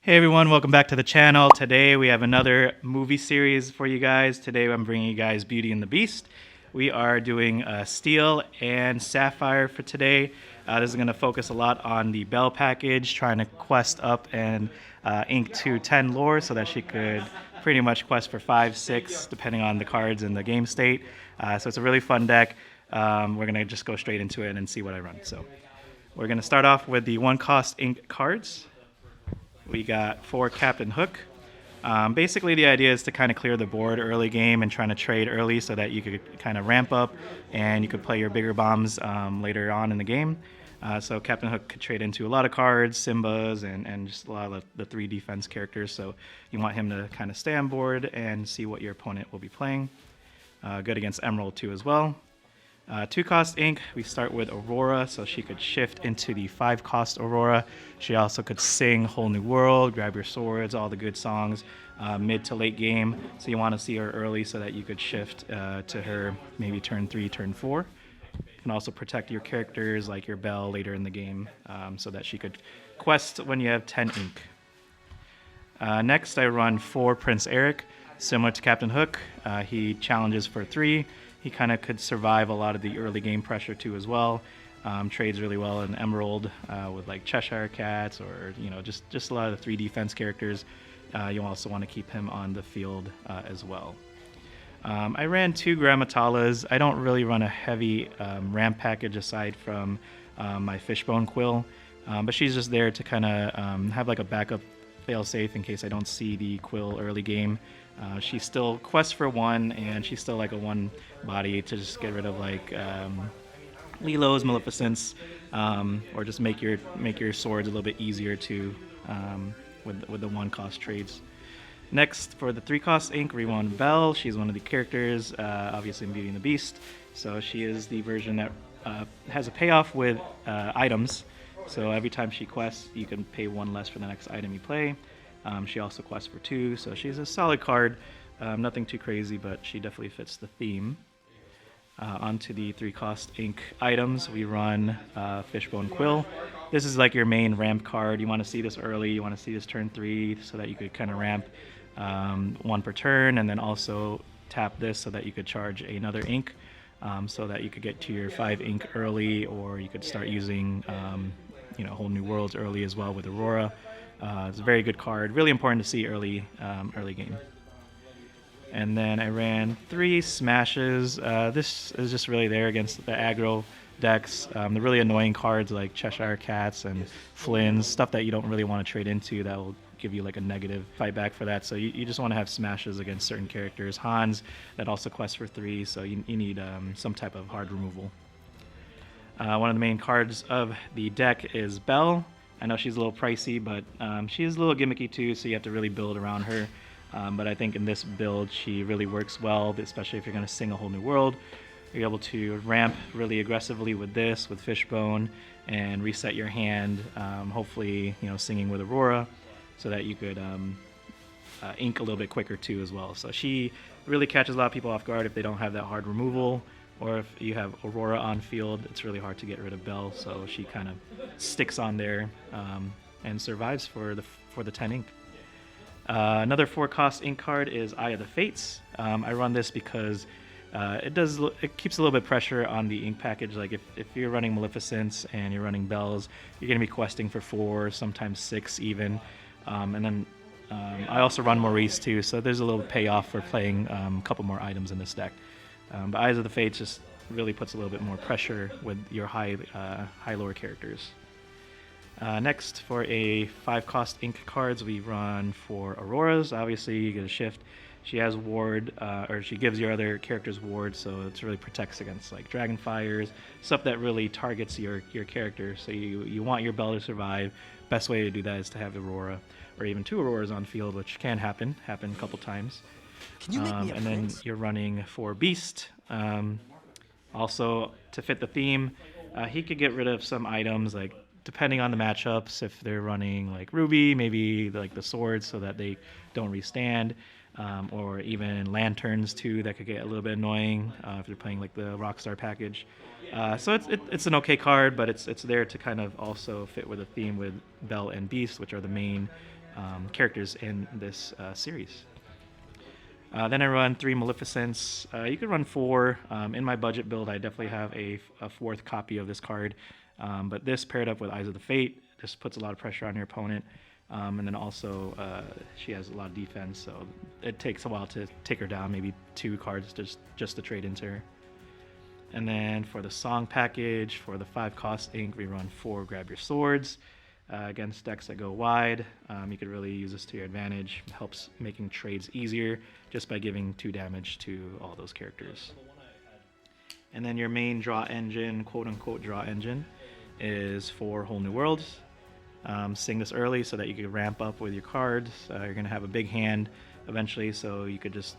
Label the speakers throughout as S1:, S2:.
S1: Hey everyone, welcome back to the channel. Today we have another movie series for you guys. Today I'm bringing you guys Beauty and the Beast. We are doing Steel and Sapphire for today. This is going to focus a lot on the Belle package, trying to quest up and ink to 10 lore so that she could pretty much quest for 5, 6, depending on the cards and the game state. So it's a really fun deck. We're going to just go straight into it and see what I run. So we're going to start off with the 1-cost ink cards. We got 4 Captain Hook. Basically, the idea is to kind of clear the board early game and trying to trade early so that you could kind of ramp up and you could play your bigger bombs later on in the game. So Captain Hook could trade into a lot of cards, Simbas, and just a lot of the 3 defense characters. So you want him to kind of stay on board and see what your opponent will be playing. Good against Emerald too as well. 2-cost ink, we start with Aurora, so she could shift into the 5-cost Aurora. She also could sing Whole New World, Grab Your Swords, all the good songs mid to late game. So you want to see her early so that you could shift to her maybe turn 3, turn 4. You can also protect your characters like your Belle later in the game so that she could quest when you have 10 ink. Next I run 4 Prince Eric, similar to Captain Hook. He challenges for 3. He kind of could survive a lot of the early game pressure too as well. Trades really well in Emerald with like Cheshire Cats or just a lot of the 3 defense characters. You also want to keep him on the field as well. I ran 2 Grammatalas. I don't really run a heavy ramp package aside from my Fishbone Quill, but she's just there to kind of have like a backup fail-safe in case I don't see the Quill early game. She still quests for 1, and she's still like a 1 body to just get rid of like Lilo's, Maleficent's, or just make your swords a little bit easier to with the 1-cost trades. Next, for the 3-cost ink, we run Belle. She's one of the characters, obviously in Beauty and the Beast. So she is the version that has a payoff with items. So every time she quests, you can pay 1 less for the next item you play. She also quests for 2, so she's a solid card. Nothing too crazy, but she definitely fits the theme. Onto the 3-cost ink items, we run Fishbone Quill. This is like your main ramp card. You want to see this early. You want to see this turn 3 so that you could kind of ramp 1 per turn, and then also tap this so that you could charge another ink so that you could get to your 5 ink early, or you could start using Whole New Worlds early as well with Aurora. It's a very good card, really important to see early game. And then I ran 3 Smashes. This is just really there against the aggro decks. The really annoying cards like Cheshire Cats and Flynn's, stuff that you don't really want to trade into that will give you like a negative fight back for that. So you just want to have Smashes against certain characters. Hans, that also quests for 3, so you need some type of hard removal. One of the main cards of the deck is Belle. I know she's a little pricey, but she is a little gimmicky too, so you have to really build around her. But I think in this build, she really works well, especially if you're going to sing a Whole New World. You're able to ramp really aggressively with this, with Fishbone, and reset your hand, hopefully singing with Aurora, so that you could ink a little bit quicker too as well. So she really catches a lot of people off guard if they don't have that hard removal. Or if you have Aurora on field, it's really hard to get rid of Belle, so she kind of sticks on there and survives for the 10 ink. Another 4-cost ink card is Eye of the Fates. I run this because it keeps a little bit of pressure on the ink package. Like if you're running Maleficents and you're running Belle's, you're going to be questing for 4, sometimes 6 even. And then I also run Maurice too, so there's a little payoff for playing a couple more items in this deck. But Eyes of the Fates just really puts a little bit more pressure with your high lore characters. Next, for a 5-cost ink cards, we run 4 Auroras. Obviously, you get a shift. She has ward, or she gives your other characters ward, so it really protects against like dragon fires, stuff that really targets your character. So you want your Belle to survive. Best way to do that is to have Aurora, or even 2 Auroras on field, which can happen a couple times.
S2: Can you make me a
S1: and then
S2: prince?
S1: you're running 4 Beast. Also, to fit the theme, he could get rid of some items, like depending on the matchups. If they're running like Ruby, maybe like the swords so that they don't restand, or even lanterns too that could get a little bit annoying if they're playing like the Rockstar package. So it's an okay card, but it's there to kind of also fit with a theme with Belle and Beast, which are the main characters in this series. Then I run 3 Maleficents. You could run 4. In my budget build, I definitely have a 4th copy of this card. But this paired up with Eyes of the Fate just puts a lot of pressure on your opponent. And then also, she has a lot of defense, so it takes a while to take her down, maybe 2 cards just to trade into her. And then for the song package, for the 5 cost ink, we run 4 Grab Your Swords. Against decks that go wide, you could really use this to your advantage. It helps making trades easier just by giving 2 damage to all those characters. And then your main draw engine, quote-unquote draw engine, is for Whole New Worlds. Sing this early so that you can ramp up with your cards. You're going to have a big hand eventually, so you could just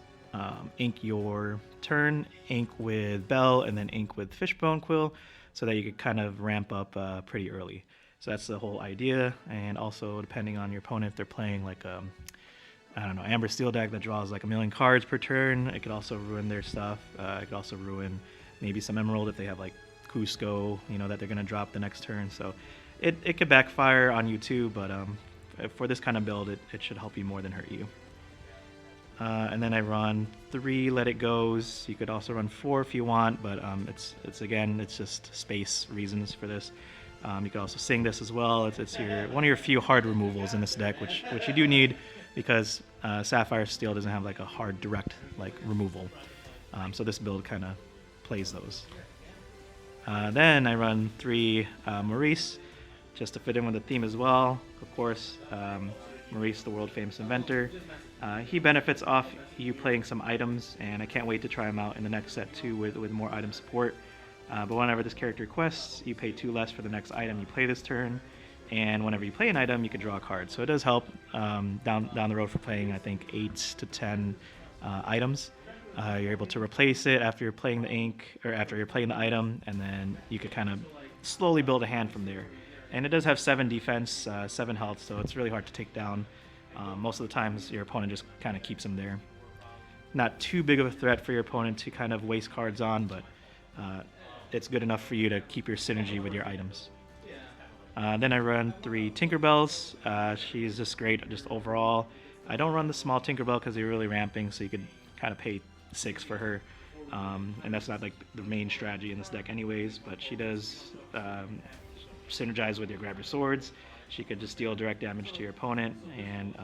S1: ink your turn, ink with Belle, and then ink with Fishbone Quill, so that you could kind of ramp up pretty early. So that's the whole idea, and also depending on your opponent, if they're playing like I don't know, Amber Steel deck that draws like 1,000,000 cards per turn, it could also ruin their stuff. It could also ruin maybe some Emerald if they have like Cusco, you know, that they're gonna drop the next turn. So it could backfire on you too, but for this kind of build, it should help you more than hurt you. And then I run 3 Let It Goes. You could also run 4 if you want, but it's just space reasons for this. You could also sing this as well. It's one of your few hard removals in this deck, which you do need because Sapphire Steel doesn't have like a hard direct like removal. So this build kind of plays those. Then I run 3 Maurice, just to fit in with the theme as well. Of course, Maurice, the world famous inventor. He benefits off you playing some items, and I can't wait to try him out in the next set too with more item support. But whenever this character quests, you pay 2 less for the next item you play this turn, and whenever you play an item, you can draw a card. So it does help down the road for playing, I think, 8 to 10 items. You're able to replace it after you're playing the ink, or after you're playing the item, and then you could kind of slowly build a hand from there. And it does have 7 defense, 7 health, so it's really hard to take down. Most of the times, your opponent just kind of keeps them there. Not too big of a threat for your opponent to kind of waste cards on, but it's good enough for you to keep your synergy with your items. Then I run 3 Tinkerbells. She's just great just overall. I don't run the small Tinkerbell because they're really ramping, so you could kind of pay 6 for her. And that's not like the main strategy in this deck anyways, but she does synergize with your Grab Your Swords. She could just deal direct damage to your opponent, and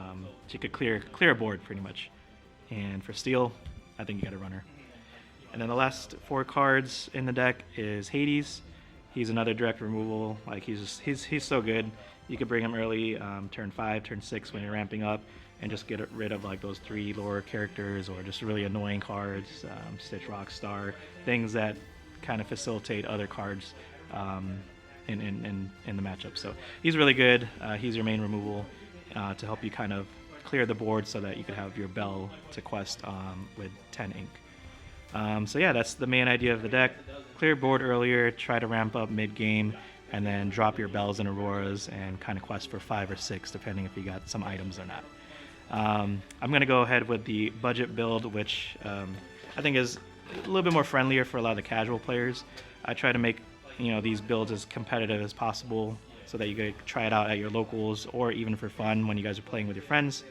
S1: she could clear a board pretty much. And for Steel, I think you gotta run her. And then the last 4 cards in the deck is Hades. He's another direct removal. Like he's so good. You could bring him early, turn 5, turn 6 when you're ramping up, and just get rid of like those 3 lore characters or just really annoying cards, Stitch, Rockstar, things that kind of facilitate other cards in the matchup. So he's really good. He's your main removal to help you kind of clear the board so that you could have your Belle to quest with 10 ink. So yeah, that's the main idea of the deck. Clear board earlier, try to ramp up mid-game, and then drop your Bells and Auroras and kind of quest for 5 or 6, depending if you got some items or not. I'm going to go ahead with the budget build, which I think is a little bit more friendlier for a lot of the casual players. I try to make these builds as competitive as possible so that you could try it out at your locals or even for fun when you guys are playing with your friends.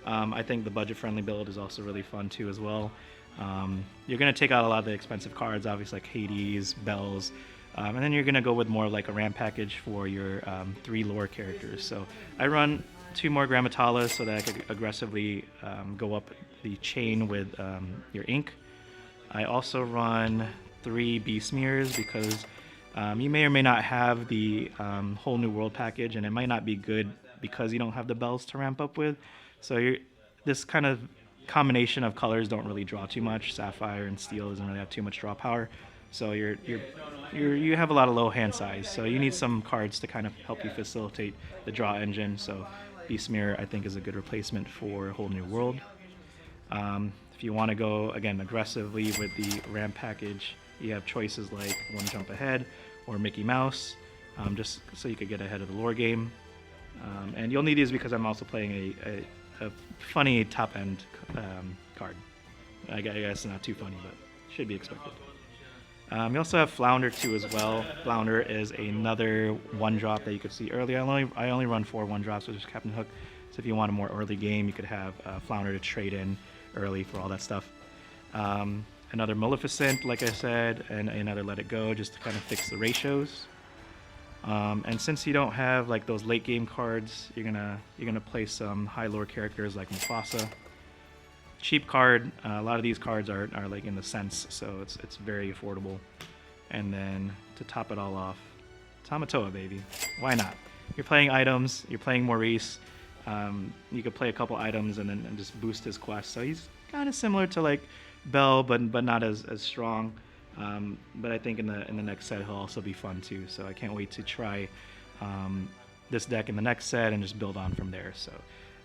S1: I think the budget-friendly build is also really fun too as well. You're going to take out a lot of the expensive cards, obviously like Hades, Bells, and then you're going to go with more like a ramp package for your 3 lore characters. So I run 2 more Grammatalas so that I could aggressively go up the chain with your ink. I also run 3 Beastmeres because you may or may not have the Whole New World package, and it might not be good because you don't have the Bells to ramp up with. So this kind of combination of colors don't really draw too much. Sapphire and Steel doesn't really have too much draw power, so you have a lot of low hand size. So you need some cards to kind of help you facilitate the draw engine. So Beastmere I think is a good replacement for Whole New World. If you want to go again aggressively with the ramp package, you have choices like One Jump Ahead or Mickey Mouse, just so you could get ahead of the lore game. And you'll need these because I'm also playing a funny top-end card. I guess not too funny, but should be expected. You also have Flounder too as well. Flounder is another 1-drop that you could see earlier. I only run 4 1-drops, which is Captain Hook. So if you want a more early game, you could have Flounder to trade in early for all that stuff. Another Maleficent, like I said, and another Let It Go, just to kind of fix the ratios. And since you don't have like those late game cards, you're gonna play some high lore characters like Mufasa. Cheap card. A lot of these cards are like in the cents, so it's very affordable. And then to top it all off, Tamatoa, baby. Why not? You're playing items. You're playing Maurice. You could play a couple items and just boost his quest. So he's kind of similar to like Belle, but not as strong. But I think in the next set he'll also be fun too. So I can't wait to try this deck in the next set and just build on from there. So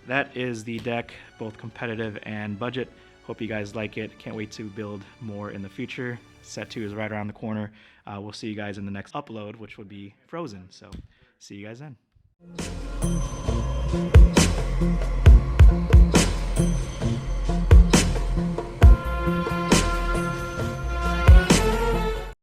S1: that is the deck, both competitive and budget. Hope you guys like it. Can't wait to build more in the future. Set 2 is right around the corner. We'll see you guys in the next upload, which would be Frozen. So see you guys then.